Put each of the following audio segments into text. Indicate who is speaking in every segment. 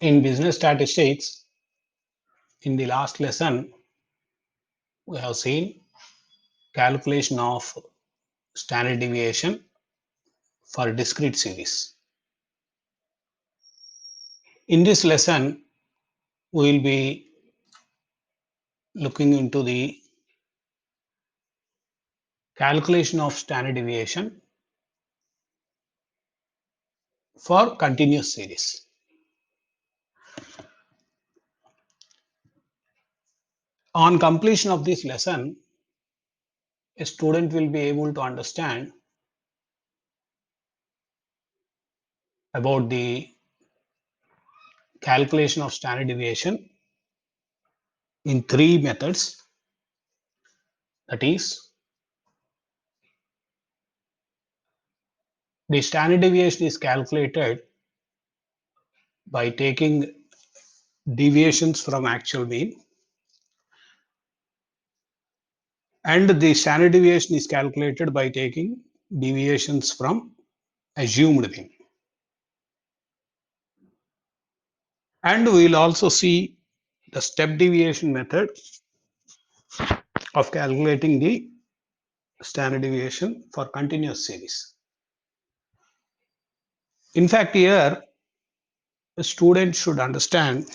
Speaker 1: In business statistics, in the last lesson, we have seen calculation of standard deviation for discrete series. In this lesson, we will be looking into the calculation of standard deviation for continuous series. On completion of this lesson, a student will be able to understand about the calculation of standard deviation in three methods, that is, the standard deviation is calculated by taking deviations from actual mean, and the standard deviation is calculated by taking deviations from assumed mean. And we will also see the step deviation method of calculating the standard deviation for continuous series. In fact, here a student should understand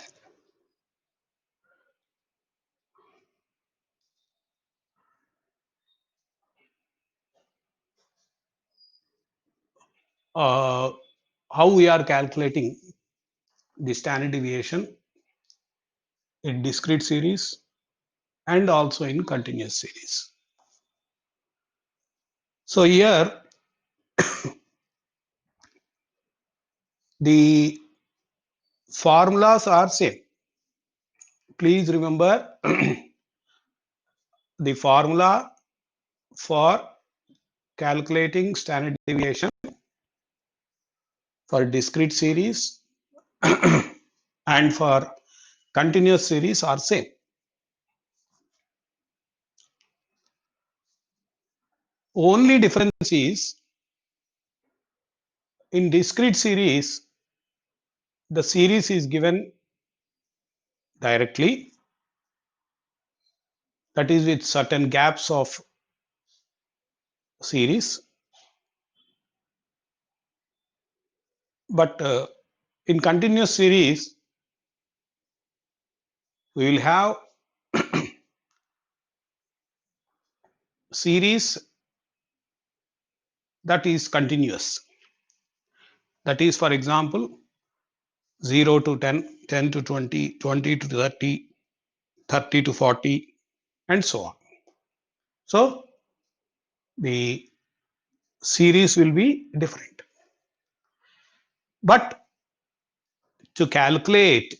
Speaker 1: how we are calculating the standard deviation in discrete series and also in continuous series. So here the formulas are same. Please remember the formula for calculating standard deviation for discrete series and for continuous series are same. Only difference is in discrete series, the series is given directly, that is with certain gaps of series, but in continuous series we will have series that is continuous, that is, for example, 0 to 10, 10 to 20, 20 to 30, 30 to 40, and so on. So the series will be different, but to calculate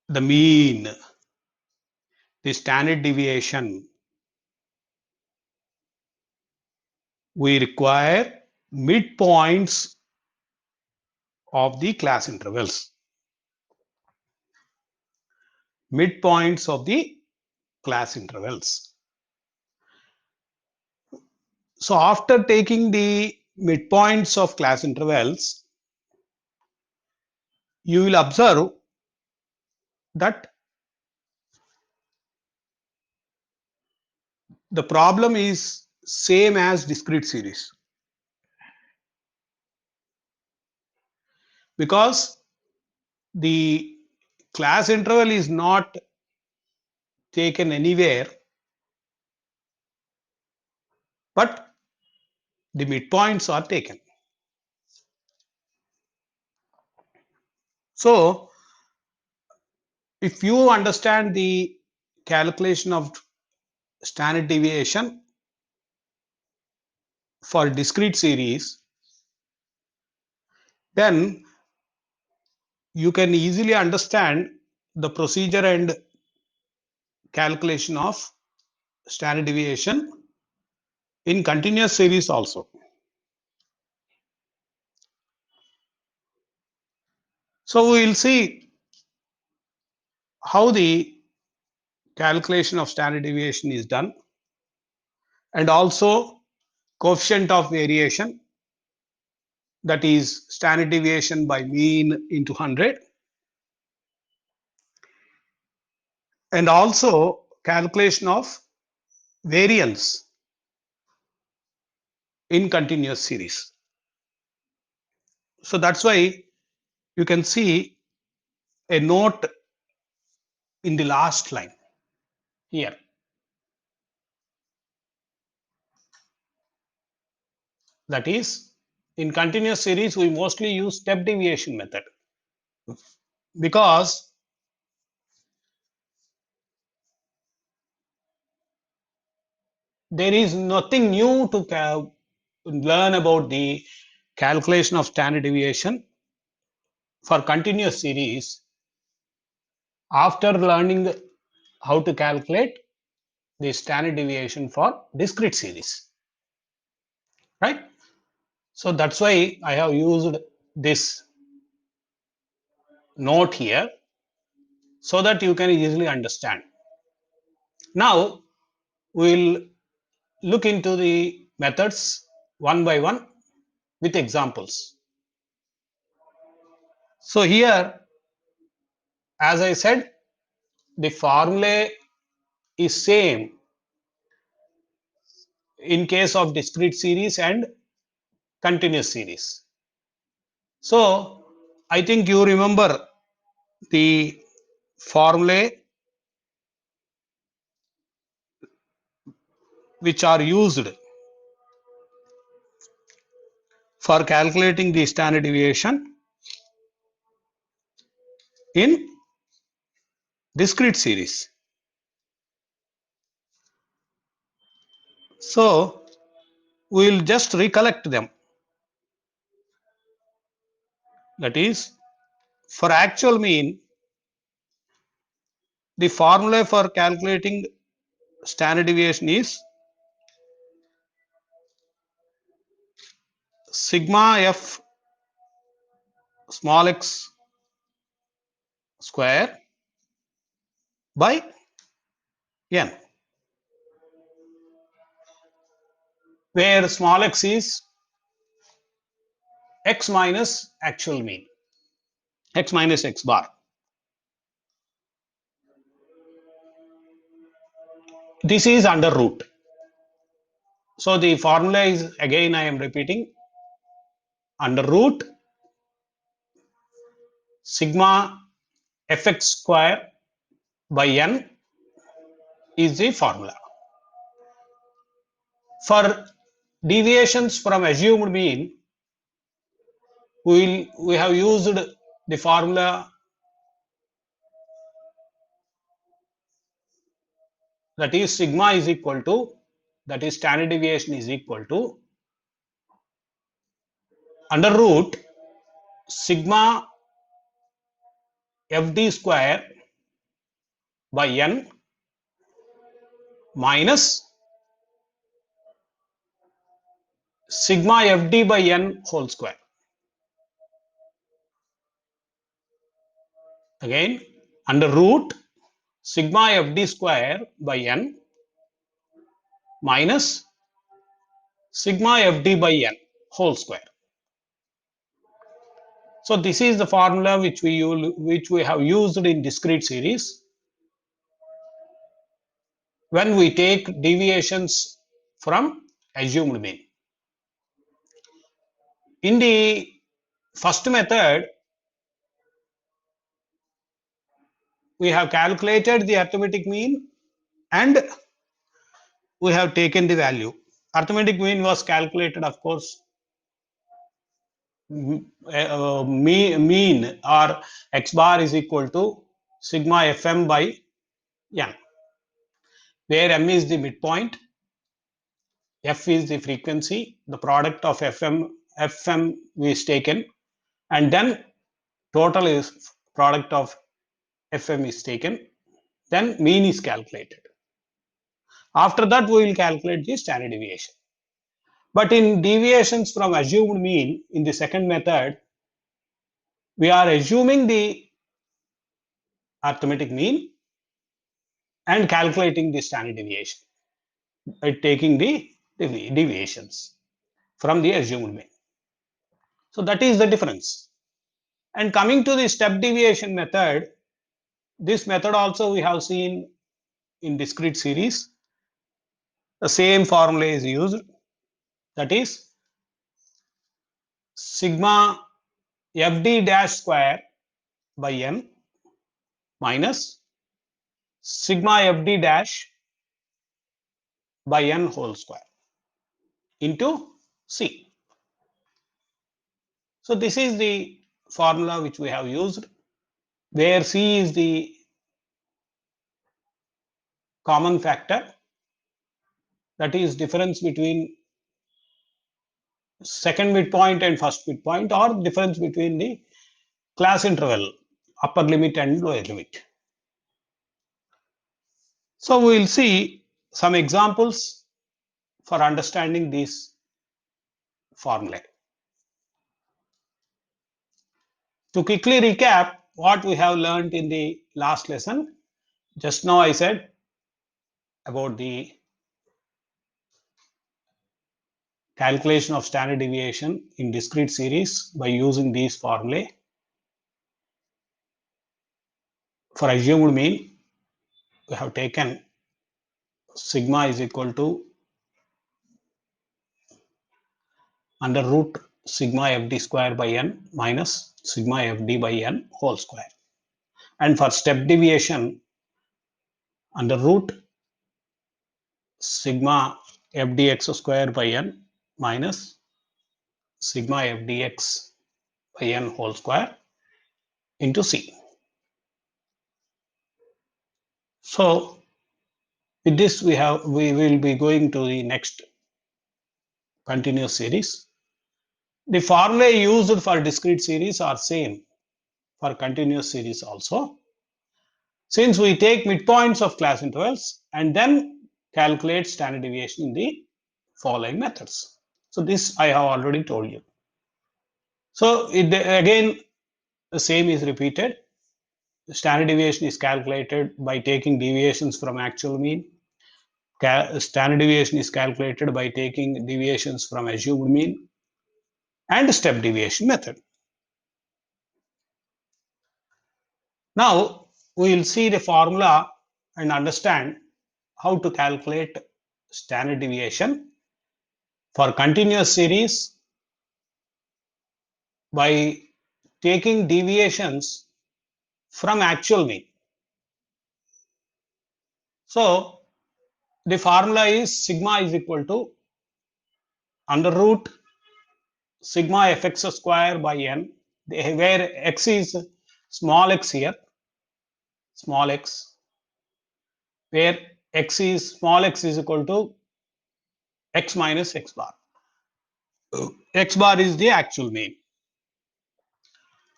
Speaker 1: the mean, the standard deviation, we require midpoints of the class intervals. Midpoints of the class intervals. So after taking the midpoints of class intervals, you will observe that the problem is same as discrete series, because the class interval is not taken anywhere, but the midpoints are taken. So if you understand the calculation of standard deviation for discrete series, then you can easily understand the procedure and calculation of standard deviation in continuous series also. So we will see how the calculation of standard deviation is done, and also coefficient of variation that is standard deviation by mean into 100, and also calculation of variance in continuous series. So that's why you can see a note in the last line here. That is, in continuous series, we mostly use step deviation method because there is nothing new to learn about the calculation of standard deviation for continuous series after learning how to calculate the standard deviation for discrete series, right? So that's why I have used this note here so that you can easily understand. Now we'll look into the methods one by one with examples. So here, as I said, the formula is same in case of discrete series and continuous series. So I think you remember the formulae which are used for calculating the standard deviation in discrete series. So we'll just recollect them. That is, for actual mean, the formula for calculating standard deviation is sigma f small x square by n, where small x is x minus actual mean, x minus x bar. This is under root. So the formula is, again I am repeating, under root sigma fx square by n is the formula. For deviations from assumed mean, we have used the formula that is sigma is equal to, that is standard deviation is equal to under root sigma fd square by n minus sigma fd by n whole square. Again, under root sigma fd square by n minus sigma fd by n whole square. So this is the formula which we have used in discrete series when we take deviations from assumed mean. In the first method, we have calculated the arithmetic mean and we have taken the value. Arithmetic mean was calculated, of course, mean or x bar is equal to sigma fm by n, where m is the midpoint, f is the frequency, the product of fm is taken, and then total is product of fm is taken, then mean is calculated. After that, we will calculate the standard deviation. But in deviations from assumed mean, in the second method, we are assuming the arithmetic mean and calculating the standard deviation by taking the deviations from the assumed mean. So that is the difference. And coming to the step deviation method, this method also we have seen in discrete series. The same formula is used, that is sigma fd dash square by n minus sigma fd dash by n whole square into C. So this is the formula which we have used, where C is the common factor, that is difference between second midpoint and first midpoint, or difference between the class interval upper limit and lower limit. So we will see some examples for understanding this formula. To quickly recap what we have learned in the last lesson, just now I said about the calculation of standard deviation in discrete series by using these formulae. For assumed mean, we have taken sigma is equal to under root sigma fd square by n minus sigma fd by n whole square. And for step deviation, under root sigma fdx square by n minus sigma fdx by n whole square into C. So with this we will be going to the next continuous series. The formula used for discrete series are same for continuous series also, since we take midpoints of class intervals and then calculate standard deviation in the following methods. So this I have already told you. So again the same is repeated. The standard deviation is calculated by taking deviations from actual mean. Standard deviation is calculated by taking deviations from assumed mean and step deviation method. Now we will see the formula and understand how to calculate standard deviation for continuous series by taking deviations from actual mean. So the formula is sigma is equal to under root sigma fx square by n, where x is small x here, small x, where small x is equal to x minus x bar. X bar is the actual mean,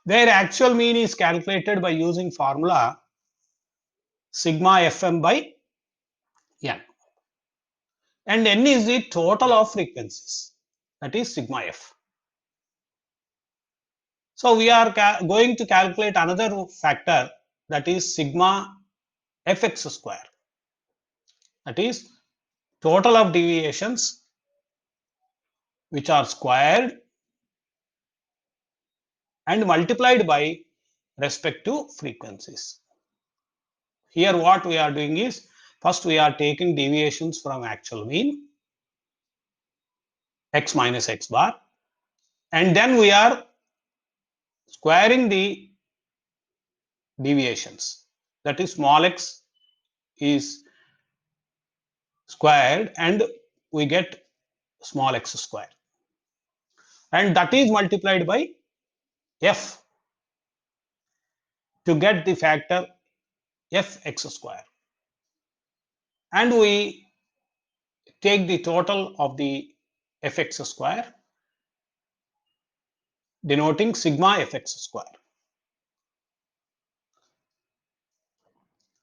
Speaker 1: where actual mean is calculated by using formula sigma fm by n, and n is the total of frequencies, that is sigma f. So we are going to calculate another factor, that is sigma fx square, that is total of deviations which are squared and multiplied by respective frequencies. Here what we are doing is, first we are taking deviations from actual mean, x minus x bar, and then we are squaring the deviations, that is small x is squared and we get small x square, and that is multiplied by f to get the factor fx square, and we take the total of the fx square denoting sigma fx square.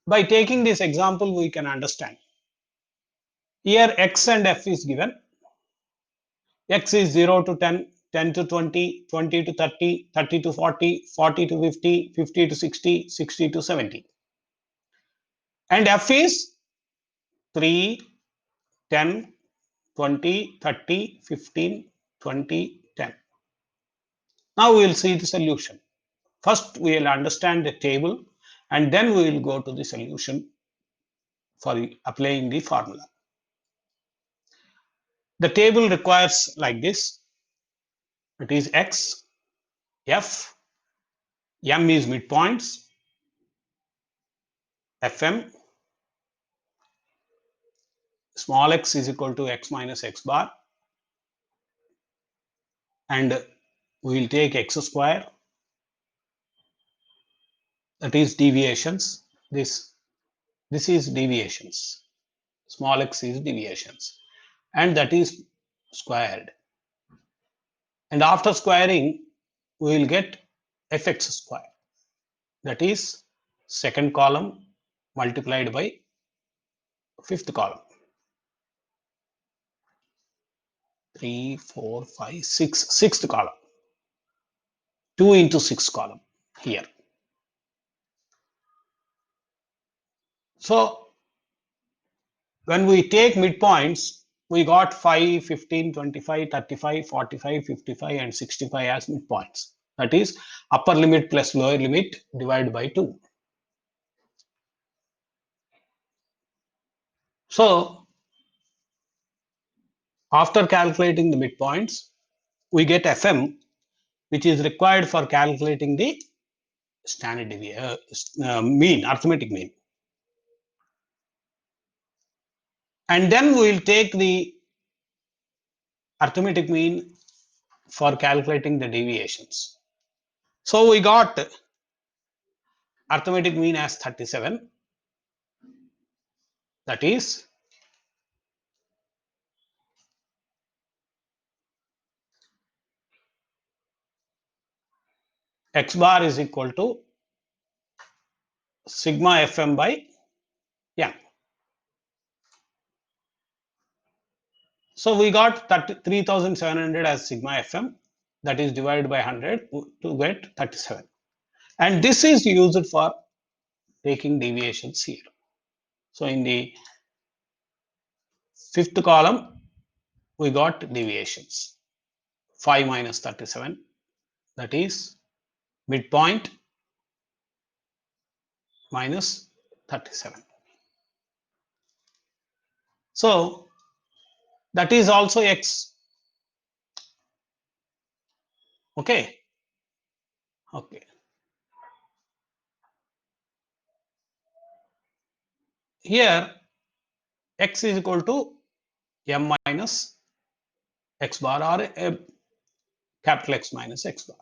Speaker 1: By taking this example, we can understand. Here x and f is given. X is 0 to 10, 10 to 20, 20 to 30, 30 to 40, 40 to 50, 50 to 60, 60 to 70. And f is 3, 10, 20, 30, 15, 20, 10. Now we will see the solution. First, we will understand the table and then we will go to the solution for applying the formula. The table requires like this. It is X, F, M is midpoints, Fm, small x is equal to x minus x bar, and we will take x square, that is deviations. This is deviations. Small x is deviations, and that is squared. And after squaring, we will get fx square. That is second column multiplied by fifth column. 3, 4, 5, 6, sixth column. 2 into 6 column here. So when we take midpoints, we got 5, 15, 25, 35, 45, 55 and 65 as midpoints. That is upper limit plus lower limit divided by 2. So after calculating the midpoints, we get Fm, which is required for calculating the standard mean, arithmetic mean. And then we will take the arithmetic mean for calculating the deviations. So we got arithmetic mean as 37. That is x bar is equal to sigma Fm by m. So we got 3,700 as sigma Fm, that is divided by 100 to get 37. And this is used for taking deviations here. So in the fifth column, we got deviations. 5 minus 37, that is midpoint minus 37. So that is also x. Okay. Okay. Here x is equal to m minus x bar or a capital X minus x bar.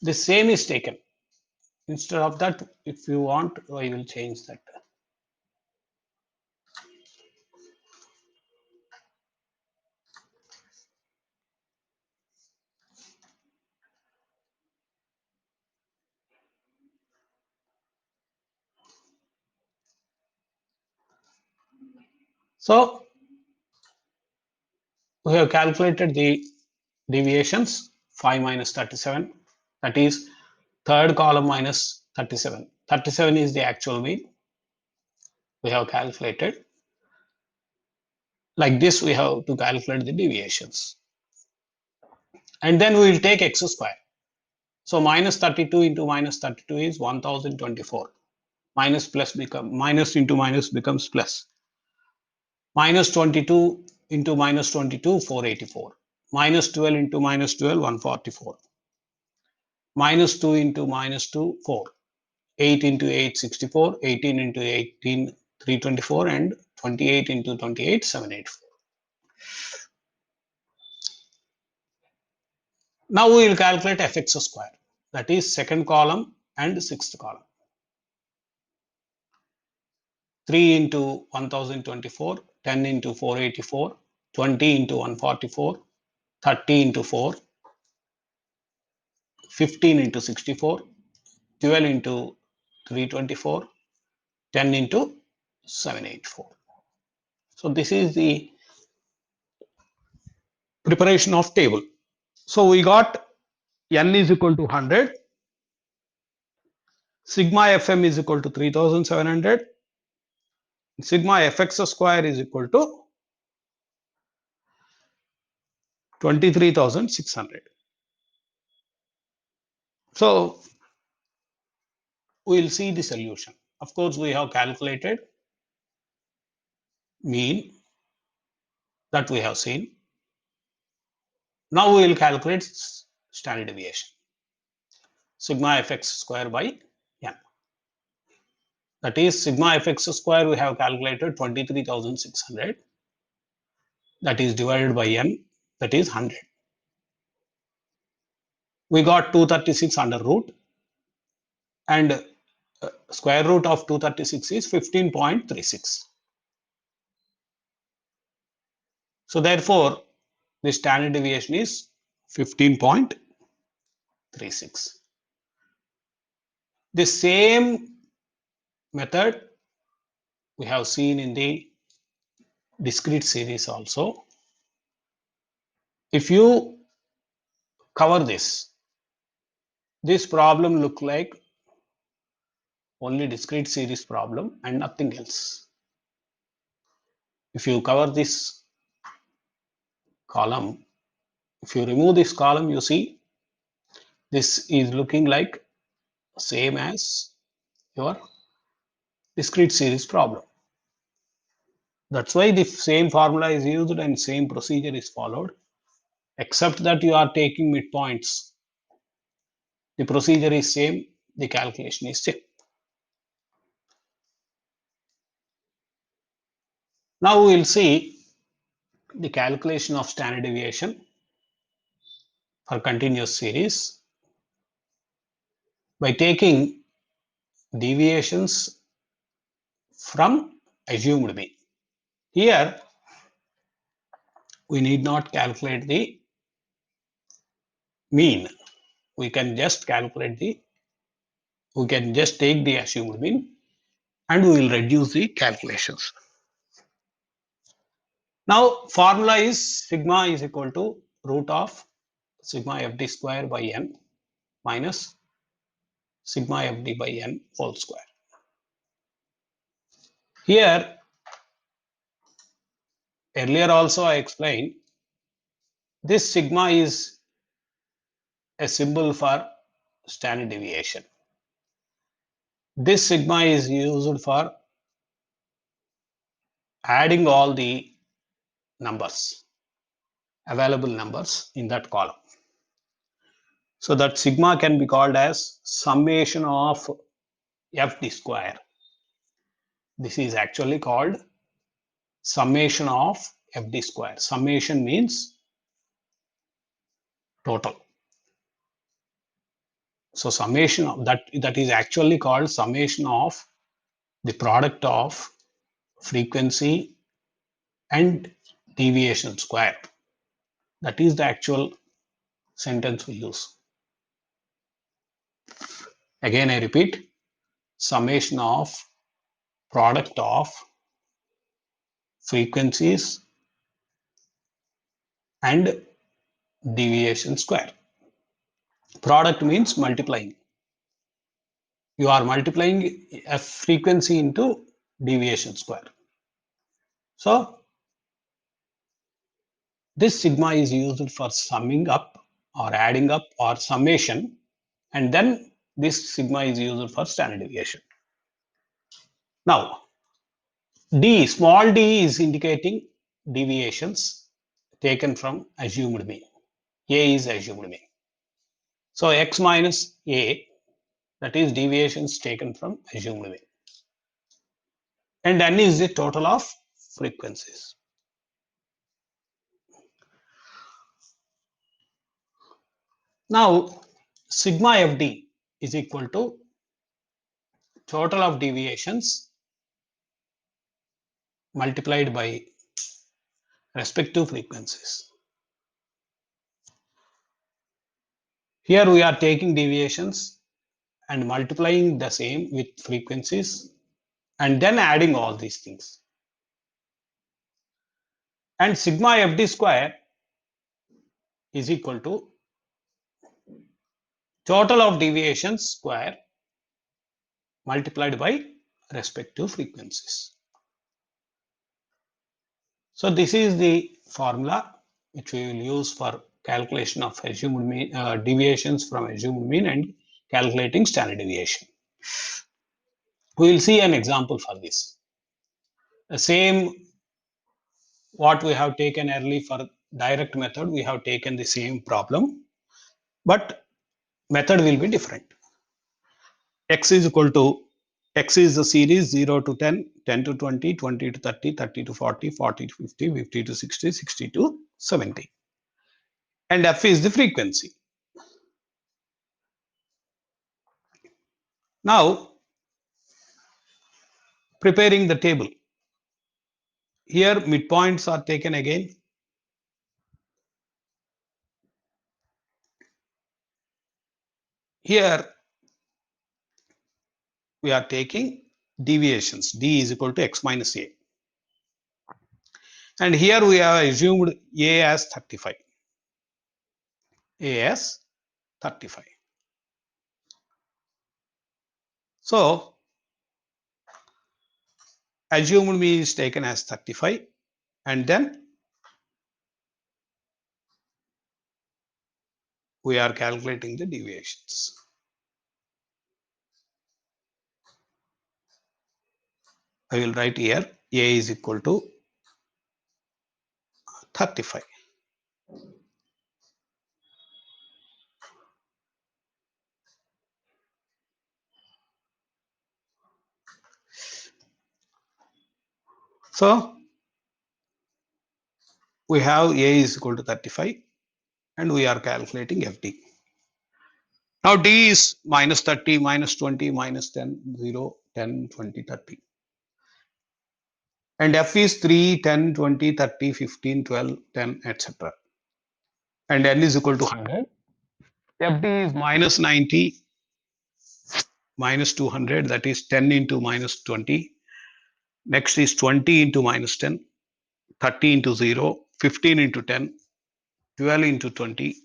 Speaker 1: The same is taken. Instead of that, if you want, I will change that. So we have calculated the deviations 5 minus 37, that is third column minus 37. 37 is the actual mean. We have calculated. Like this, we have to calculate the deviations. And then we will take x square. So minus 32 into minus 32 is 1024. Minus into minus becomes plus. Minus 22 into minus 22, 484. Minus 12 into minus 12, 144. Minus 2 into minus 2, 4. 8 into 8, 64. 18 into 18, 324. And 28 into 28, 784. Now we will calculate fx square. That is second column and sixth column. 3 into 1024, 10 into 484, 20 into 144, 30 into 4, 15 into 64, 12 into 324, 10 into 784. So this is the preparation of table. So we got n is equal to 100, sigma fm is equal to 3700, sigma fx square is equal to 23,600. So we will see the solution. Of course, we have calculated mean that we have seen. Now we will calculate standard deviation. Sigma fx square by n. That is sigma fx square we have calculated 23,600. That is divided by n, that is 100. We got 236 under root, and square root of 236 is 15.36. So therefore, the standard deviation is 15.36. The same method we have seen in the discrete series also. If you cover this problem look like only discrete series problem and nothing else. If you cover this column, if you remove this column, you see this is looking like same as your discrete series problem. That's why the same formula is used and same procedure is followed, except that you are taking midpoints. The procedure is same, the calculation is same. Now we will see the calculation of standard deviation for continuous series by taking deviations from assumed mean. Here we need not calculate the mean. We can just take the assumed mean and we will reduce the calculations. Now formula is sigma is equal to root of sigma fd square by n minus sigma fd by n whole square. Here earlier also I explained this sigma is a symbol for standard deviation. This sigma is used for adding all the numbers, available numbers in that column. So that sigma can be called as summation of fd square. This is actually called summation of fd square. Summation means total. So summation of that is actually called summation of the product of frequency and deviation square. That is the actual sentence we use. Again I repeat, summation of product of frequencies and deviation square. Product means multiplying. You are multiplying a frequency into deviation square. So this sigma is used for summing up or adding up or summation, and then this sigma is used for standard deviation. Now d, small d is indicating deviations taken from assumed mean. A is assumed mean. So x minus a, that is deviations taken from assumed mean. And n is the total of frequencies. Now sigma fd is equal to total of deviations multiplied by respective frequencies. Here we are taking deviations and multiplying the same with frequencies and then adding all these things. And sigma fd square is equal to total of deviations square multiplied by respective frequencies. So this is the formula which we will use for calculation of assumed mean, deviations from assumed mean and calculating standard deviation. We will see an example for this. The same what we have taken early for direct method, we have taken the same problem, but method will be different. X is equal to, X is the series 0 to 10, 10 to 20, 20 to 30, 30 to 40, 40 to 50, 50 to 60, 60 to 70. And F is the frequency. Now, preparing the table. Here midpoints are taken again. Here we are taking deviations. D is equal to X minus A. And here we have assumed A as 35. A as 35. So, assumed mean is taken as 35, and then we are calculating the deviations. I will write here A is equal to 35. So, we have A is equal to 35 and we are calculating FD. Now D is minus 30, minus 20, minus 10, 0, 10, 20, 30. And F is 3, 10, 20, 30, 15, 12, 10, etc. And N is equal to 100. FD is minus 90, minus 200, that is 10 into minus 20. Next is 20 into minus 10, 30 into 0, 15 into 10, 12 into 20,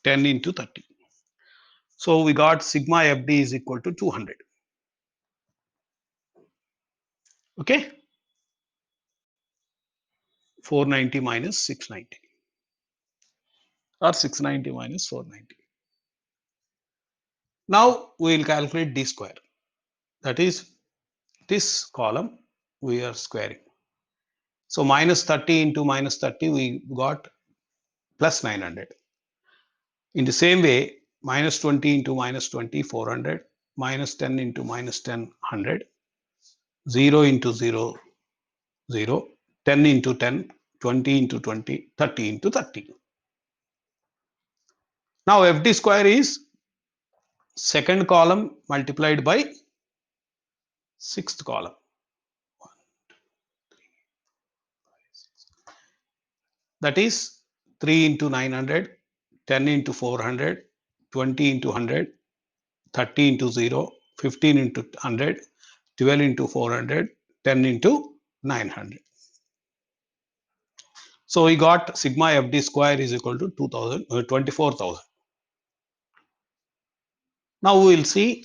Speaker 1: 10 into 30. So we got sigma FD is equal to 200. Okay. 490 minus 690 or 690 minus 490. Now we will calculate D square. That is this column we are squaring. So minus 30 into minus 30 we got plus 900. In the same way, minus 20 into minus 20, 400, minus 10 into minus 10, 100, 0 into 0, 0, 10 into 10, 20 into 20, 30 into 30. Now FD square is second column multiplied by sixth column. That is 3 into 900, 10 into 400, 20 into 100, 30 into 0, 15 into 100, 12 into 400, 10 into 900. So we got sigma FD square is equal to 24,000. Now we will see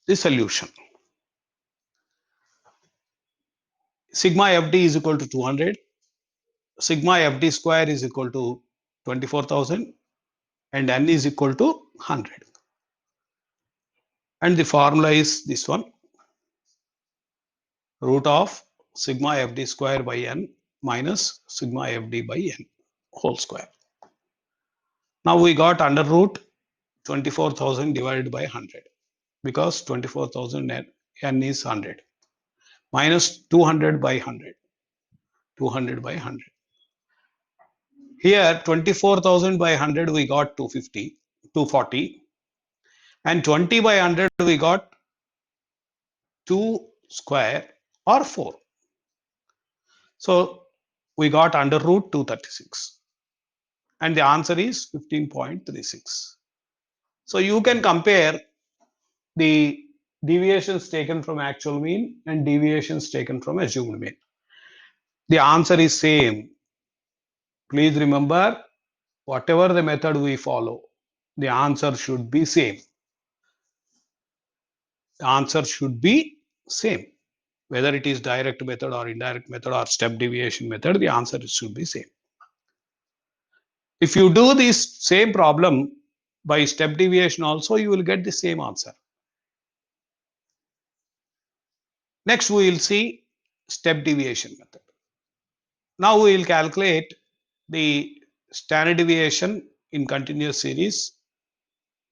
Speaker 1: the solution. Sigma FD is equal to 200. Sigma FD square is equal to 24,000 and N is equal to 100. And the formula is this one, root of sigma FD square by N minus sigma FD by N whole square. Now we got under root 24,000 divided by 100 because 24,000 N is 100 minus 200 by 100, 200 by 100. Here 24,000 by 100 we got 250, 240 and 20 by 100 we got 2 square or 4. So we got under root 236 and the answer is 15.36. So you can compare the deviations taken from actual mean and deviations taken from assumed mean. The answer is same. Please remember, whatever the method we follow, the answer should be same. The answer should be same. Whether it is direct method or indirect method or step deviation method, the answer should be same. If you do this same problem by step deviation also, you will get the same answer. Next, we will see step deviation method. Now we will calculate the standard deviation in continuous series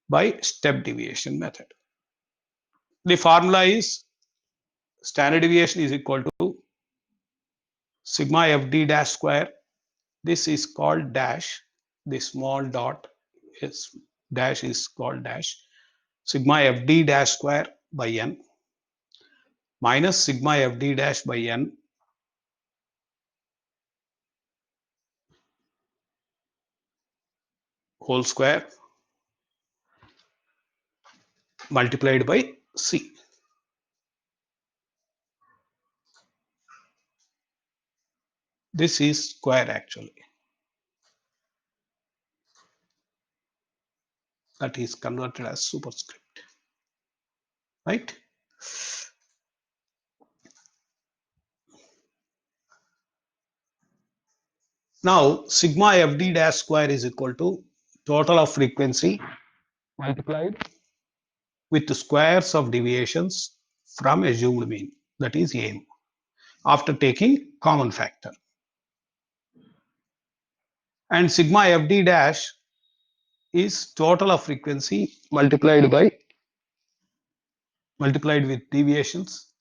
Speaker 1: by step deviation method. The formula is standard deviation is equal to sigma fd dash square. This is called dash. The small dot is dash is called dash. Sigma fd dash square by n minus sigma fd dash by n whole square multiplied by c. This is square actually. That is converted as superscript, right? Now sigma fd dash square is equal to total of frequency multiplied with the squares of deviations from assumed mean, that is aim, after taking common factor. And sigma fd dash is total of frequency multiplied with deviations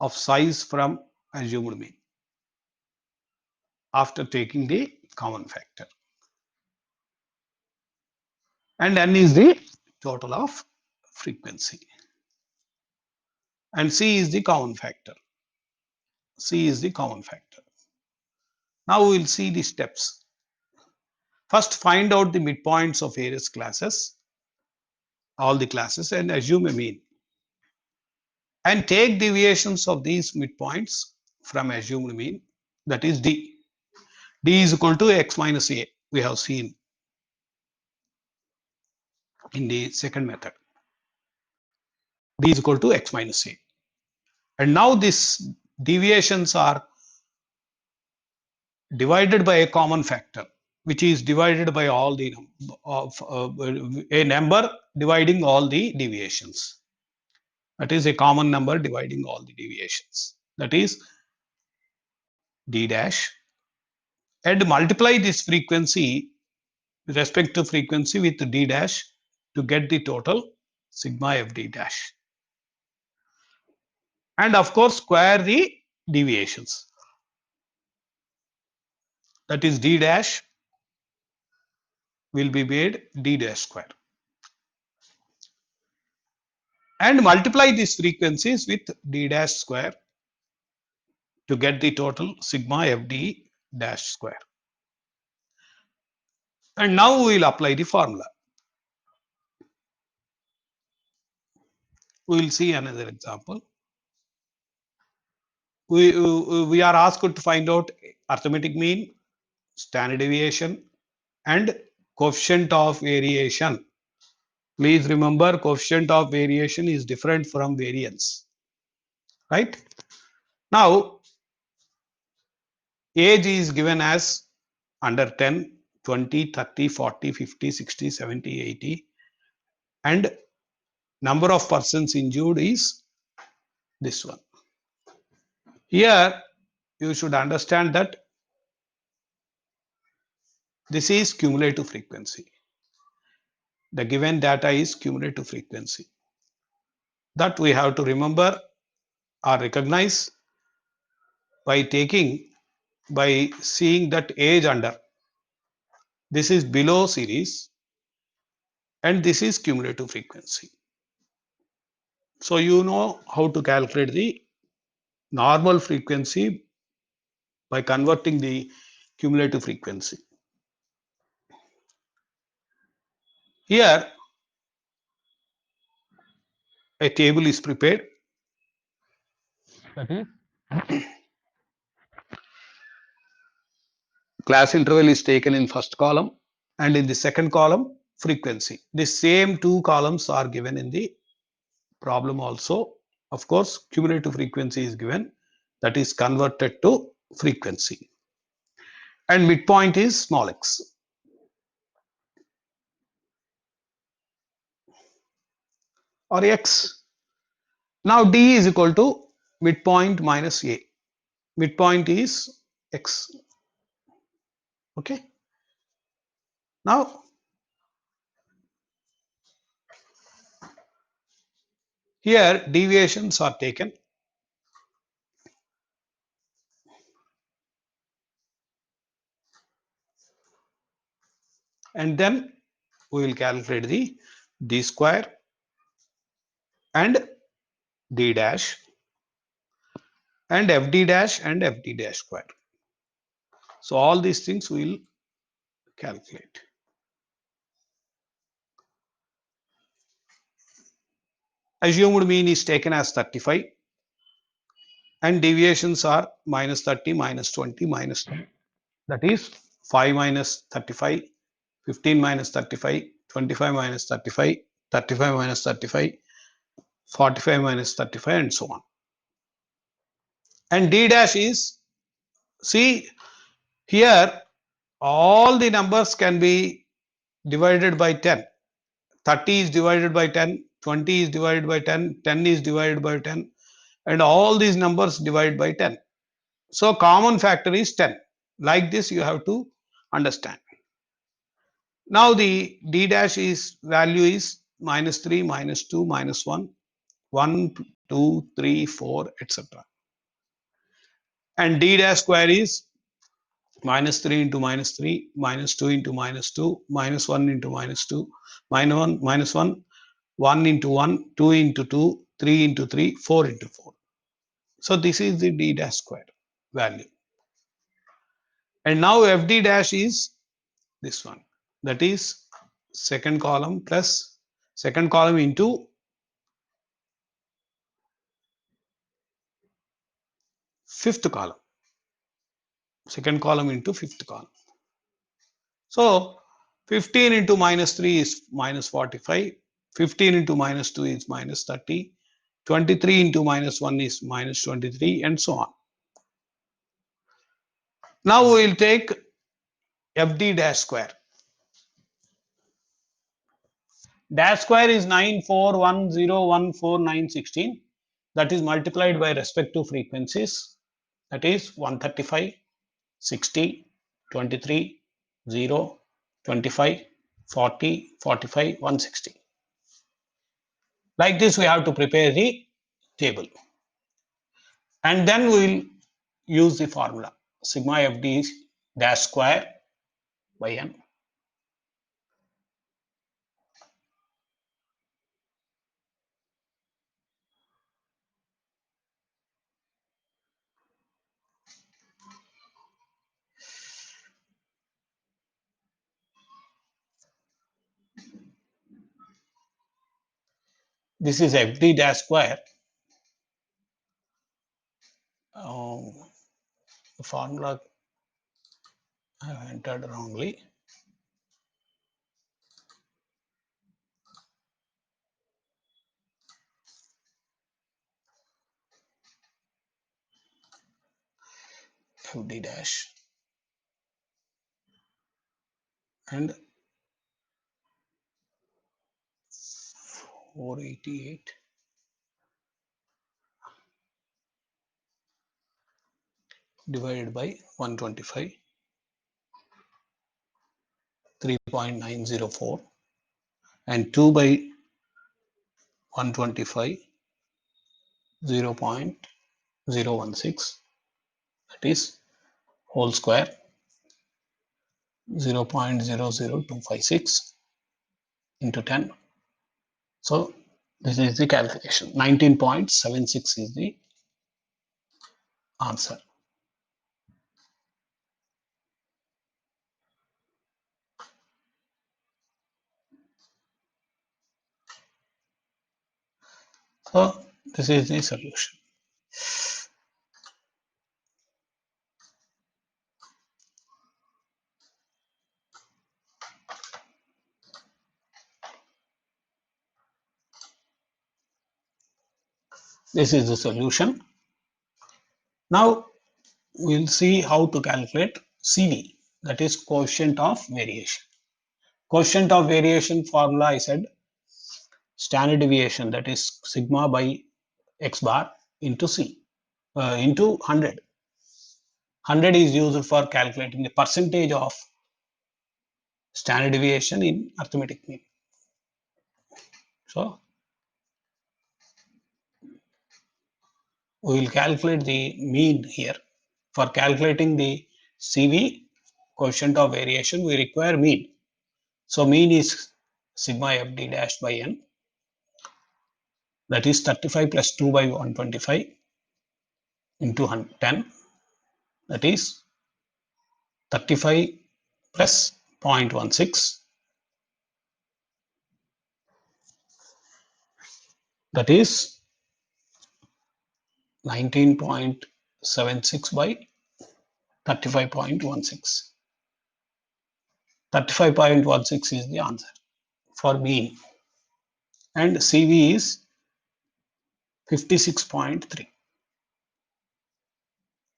Speaker 1: of size from assumed mean after taking the common factor. And n is the total of frequency. And c is the common factor. C is the common factor. Now we will see the steps. First, find out the midpoints of various classes, all the classes, and assume a mean. And take deviations of these midpoints from assumed mean, that is d. D is equal to x minus a, we have seen in the second method. D is equal to x minus a. And now these deviations are divided by a common factor, which is divided by all the a number dividing all the deviations. That is a common number dividing all the deviations. That is d dash. And multiply this frequency, respective frequency, with d dash to get the total sigma fd dash. And of course, square the deviations. That is d dash will be made d dash square. And multiply these frequencies with d dash square to get the total sigma fd dash square. And now we will apply the formula. We will see another example. We are asked to find out arithmetic mean, standard deviation, and coefficient of variation. Please remember, coefficient of variation is different from variance, right? Now, age is given as under 10, 20, 30, 40, 50, 60, 70, 80, and number of persons injured is this one. Here, you should understand that this is cumulative frequency. The given data is cumulative frequency. That we have to remember or recognize by seeing that age under. This is below series and this is cumulative frequency. So you know how to calculate the normal frequency by converting the cumulative frequency. Here, a table is prepared. That is, class interval is taken in first column, and in the second column, frequency. The same two columns are given in the problem also. Of course, cumulative frequency is given, that is converted to frequency. And midpoint is small x. or x. Now D is equal to midpoint minus A. Midpoint is x. Okay. Now here deviations are taken, and then we will calculate the D square and D dash and FD dash and FD dash square. So all these things we will calculate. Assumed mean is taken as 35 and deviations are minus 30, minus 20, minus 10. That is 5 minus 35, 15 minus 35, 25 minus 35, 35 minus 35, 45 minus 35 and so on. And D dash is, see here all the numbers can be divided by 10. 30 is divided by 10, 20 is divided by 10, 10 is divided by 10, and all these numbers divide by 10. So common factor is 10. Like this you have to understand. Now the D dash is value is minus 3, minus 2, minus 1, 1, 2, 3, 4, etc. And D dash square is minus 3 into minus 3, minus 2 into minus 2, minus 1 into minus 2, minus 1, 1 into 1, 2 into 2, 3 into 3, 4 into 4. So this is the D dash square value. And now FD dash is this one. That is second column plus second column into fifth column. Second column into fifth column. So 15 into minus 3 is minus 45. 15 into minus 2 is minus 30. 23 into minus 1 is minus 23 and so on. Now we will take FD dash square. Dash square is 941014916. That is multiplied by respective frequencies. That is 135, 60, 23, 0, 25, 40, 45, 160. Like this we have to prepare the table. And then we will use the formula sigma FD dash square by n. This is FD dash square. The formula I have entered wrongly. FD dash and 488 divided by 125, 3.904 and 2 by 125, 0.016, that is whole square, 0.00256 into 10. So this is the calculation. 19.76 is the answer. So this is the solution. This is the solution. Now we'll see how to calculate CV, that is coefficient of variation. Coefficient of variation formula I said standard deviation, that is sigma by x bar into C into 100. 100 is used for calculating the percentage of standard deviation in arithmetic mean. So we will calculate the mean here. For calculating the CV, coefficient of variation, we require mean. So mean is sigma FD dash by n, that is 35 plus 2 by 125 into 10, that is 35 plus 0.16, that is 19.76 by 35.16. 35.16 is the answer for mean, and CV is 56.3.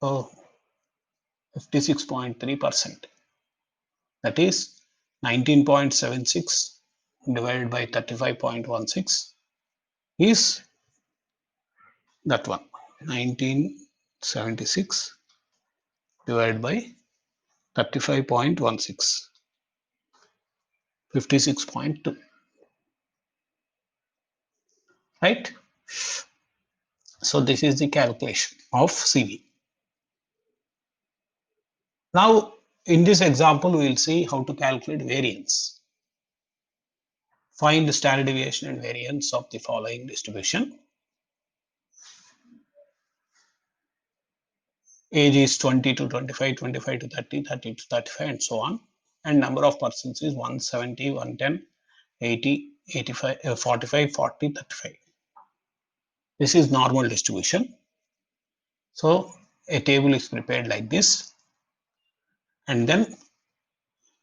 Speaker 1: Oh, 56.3%. That is 19.76 divided by 35.16 is that one, 1976 divided by 35.16, 56.2, right? So this is the calculation of CV. Now in this example we will see how to calculate variance. Find the standard deviation and variance of the following distribution. Age is 20 to 25, 25 to 30, 30 to 35 and so on, and number of persons is 170, 110, 80, 85, 45, 40, 35. This is normal distribution. So a table is prepared like this, and then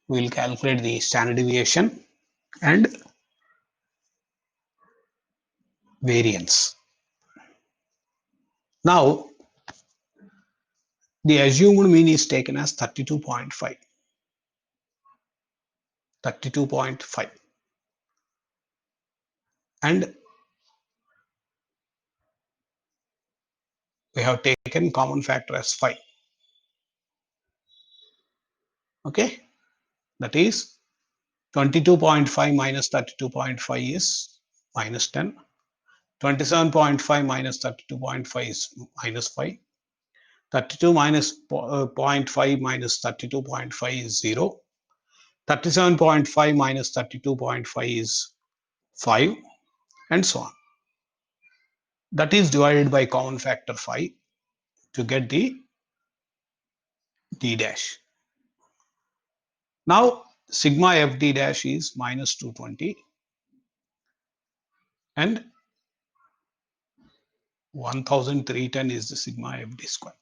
Speaker 1: we will calculate the standard deviation and variance. Now the assumed mean is taken as 32.5. 32.5, and we have taken common factor as 5. Okay, that is 22.5 minus 32.5 is minus 10. 27.5 minus 32.5 is minus 5. 32 minus 0.5 minus 32.5 is 0. 37.5 minus 32.5 is 5, and so on. That is divided by common factor 5 to get the d dash. Now sigma FD dash is minus 220 and 1310 is the sigma FD square.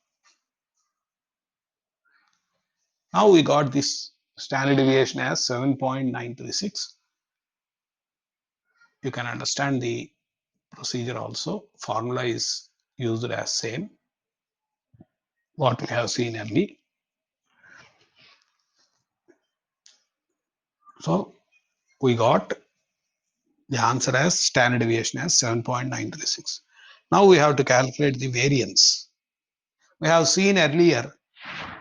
Speaker 1: Now we got this standard deviation as 7.936. You can understand the procedure also. Formula is used as same what we have seen earlier. So we got the answer as standard deviation as 7.936. Now we have to calculate the variance. We have seen earlier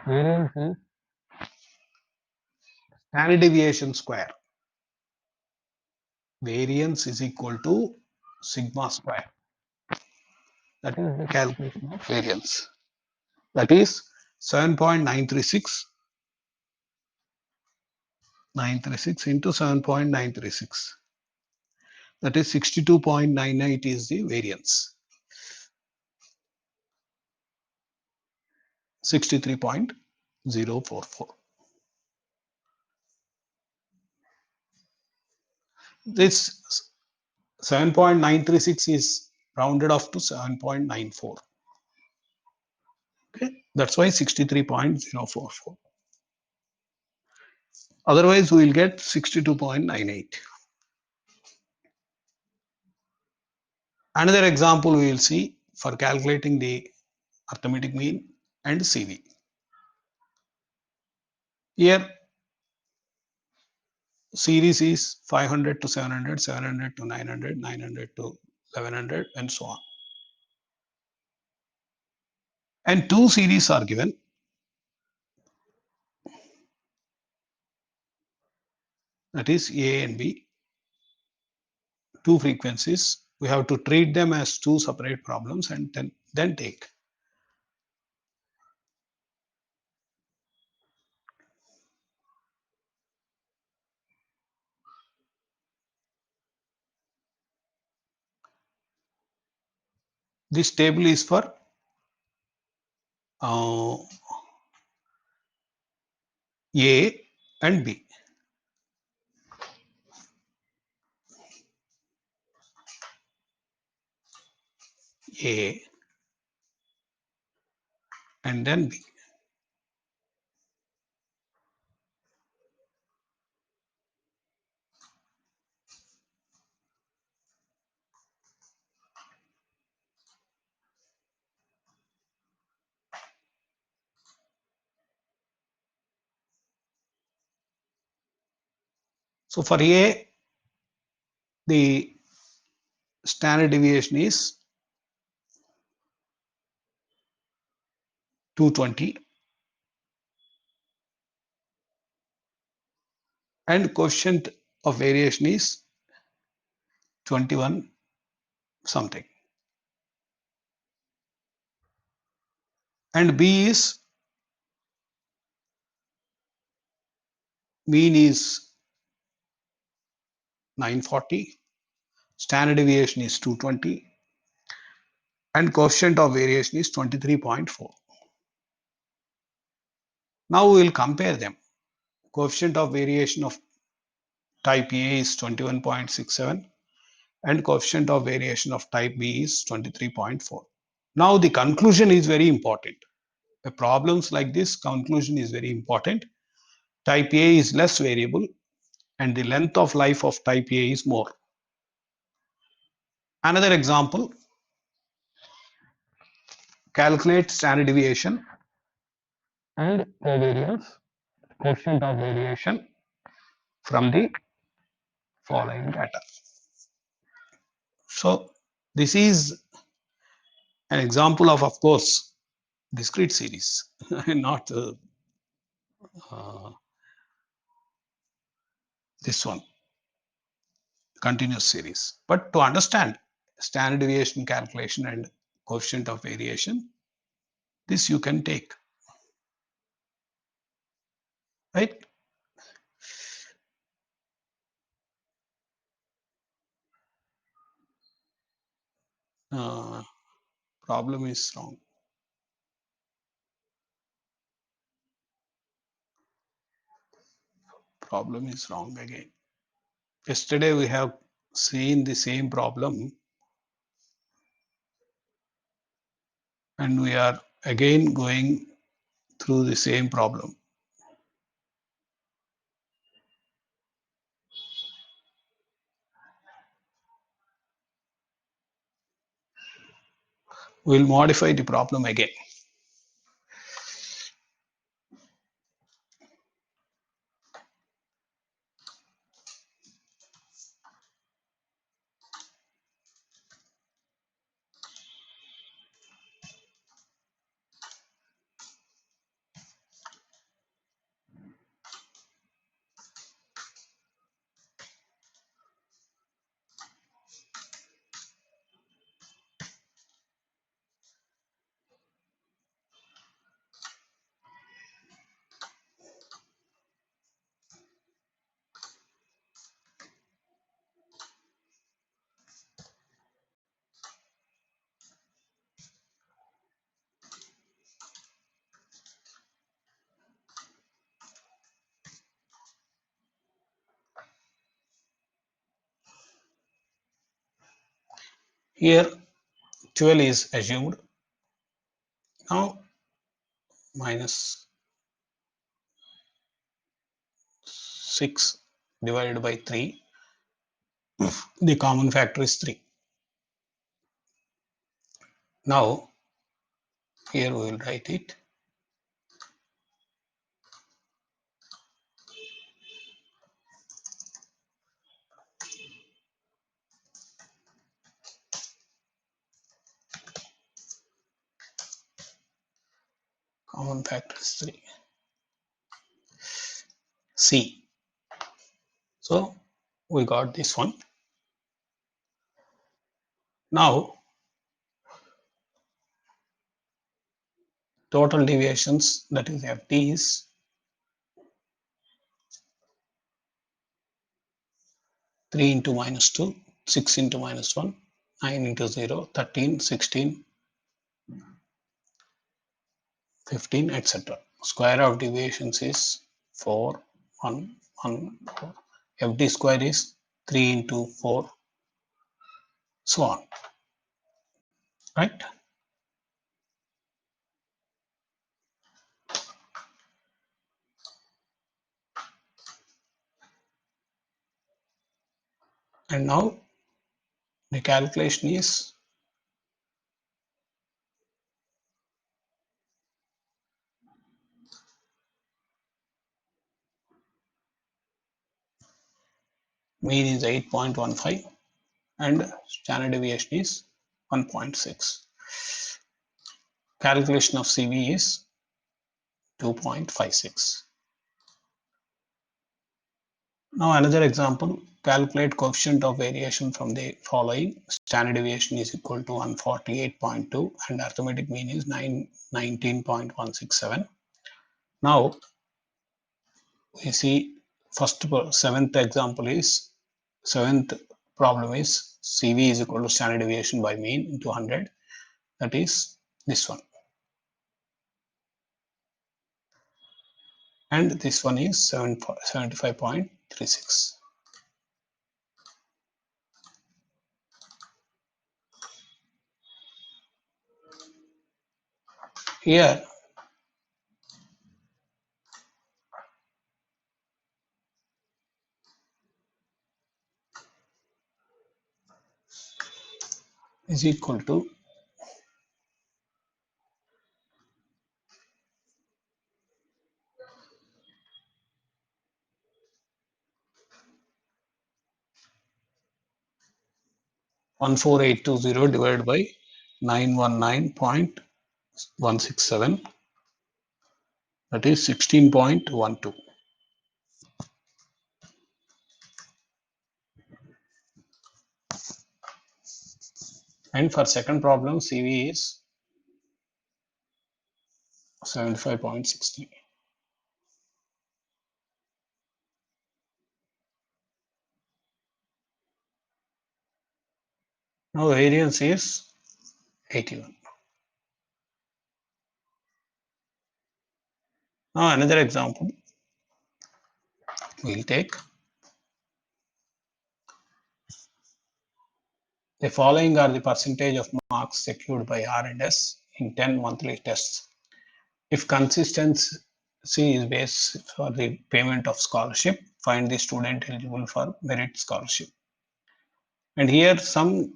Speaker 1: variance is standard deviation square. Variance is equal to sigma square. That is the calculation of variance. That is 7.936 into 7.936. That is 62.98 is the variance. 63.044. This 7.936 is rounded off to 7.94. Okay, that's why 63.044. Otherwise, we will get 62.98. Another example we will see for calculating the arithmetic mean and CV. Here, series is 500 to 700, 700 to 900, 900 to 1100, and so on. And two series are given. That is A and B, two frequencies. We have to treat them as two separate problems and then take. This table is for A and B. A and then B. So for A, the standard deviation is 220 and coefficient of variation is 21 something. And B is mean is 940, standard deviation is 220, and coefficient of variation is 23.4. Now we will compare them. Coefficient of variation of type A is 21.67 and coefficient of variation of type B is 23.4. Now the conclusion is very important. The problems like this, conclusion is very important. Type A is less variable and the length of life of type A is more. Another example, calculate standard deviation and covariance, coefficient of variation from the following data. So this is an example of course, discrete series, not uh, this one, continuous series. But to understand standard deviation calculation and coefficient of variation, this you can take, right? Problem is wrong. Problem is wrong again. Yesterday we have seen the same problem and we are again going through the same problem. We'll modify the problem again. Here 12 is assumed. Now minus 6 divided by 3. The common factor is 3. Now here we will write it. Common factor is 3. C. So we got this one. Now total deviations, that is FD, is 3 into minus 2, 6 into minus 1, 9 into 0, 13, 16, 15, etc. Square of deviations is 4, 1, 1, 4. FD square is 3 into 4, so on. Right? And now the calculation is mean is 8.15 and standard deviation is 1.6. Calculation of CV is 2.56. Now another example, calculate coefficient of variation from the following. Standard deviation is equal to 148.2 and arithmetic mean is 19.167. Now we see seventh problem is CV is equal to standard deviation by mean into 100. That is this one. And this one is 75.36. Here is equal to 14820 divided by 919.167, that is 16.12. And for second problem, CV is 75.60. Now variance is 81. Now another example we'll take. The following are the percentage of marks secured by R and S in 10 monthly tests. If consistency is based for the payment of scholarship, find the student eligible for merit scholarship. And here some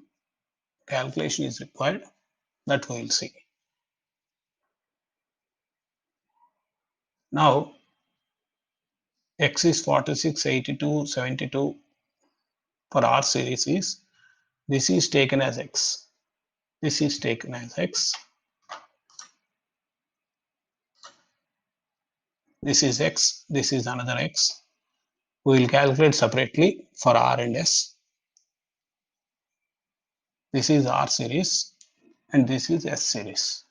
Speaker 1: calculation is required, that we will see. Now X is 46, 82, 72 for R series is, this is taken as X. This is taken as X. This is X. This is another X. We will calculate separately for R and S. This is R series and this is S series.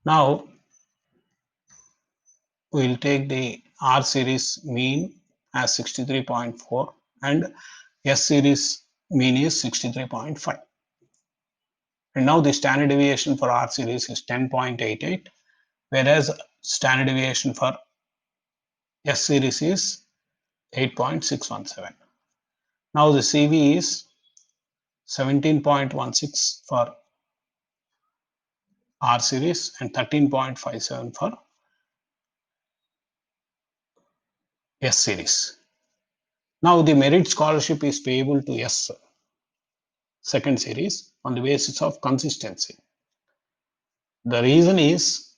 Speaker 1: Now we will take the R series mean as 63.4 and S series mean is 63.5. And now the standard deviation for R series is 10.88, whereas standard deviation for S series is 8.617. Now the CV is 17.16 for R series and 13.57 for S series. Now the merit scholarship is payable to S second series on the basis of consistency. The reason is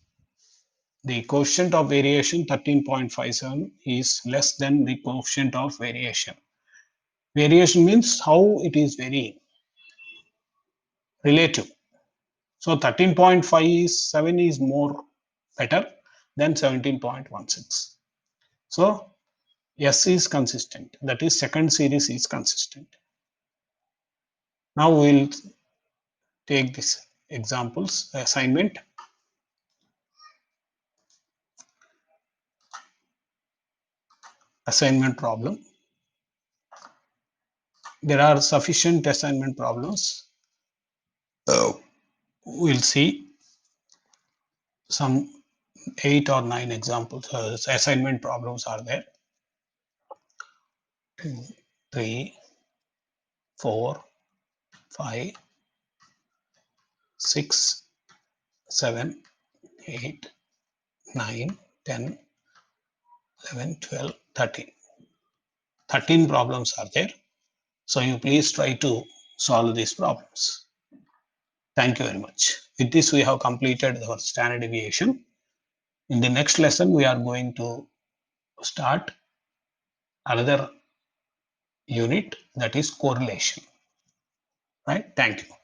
Speaker 1: the coefficient of variation 13.57 is less than the coefficient of variation. Variation means how it is varying, relative. So 13.57 is more better than 17.16. So S is consistent, that is second series is consistent. Now we'll take this examples assignment. Assignment problem. There are sufficient assignment problems. We'll see some 8 or 9 examples. Assignment problems are there. 2, 3, 4, 5, 6, 7, 8, 9, 10, 11, 12, 13. 13 problems are there. So you please try to solve these problems. Thank you very much. With this, we have completed our standard deviation. In the next lesson, we are going to start another unit, that is correlation. Right? Thank you.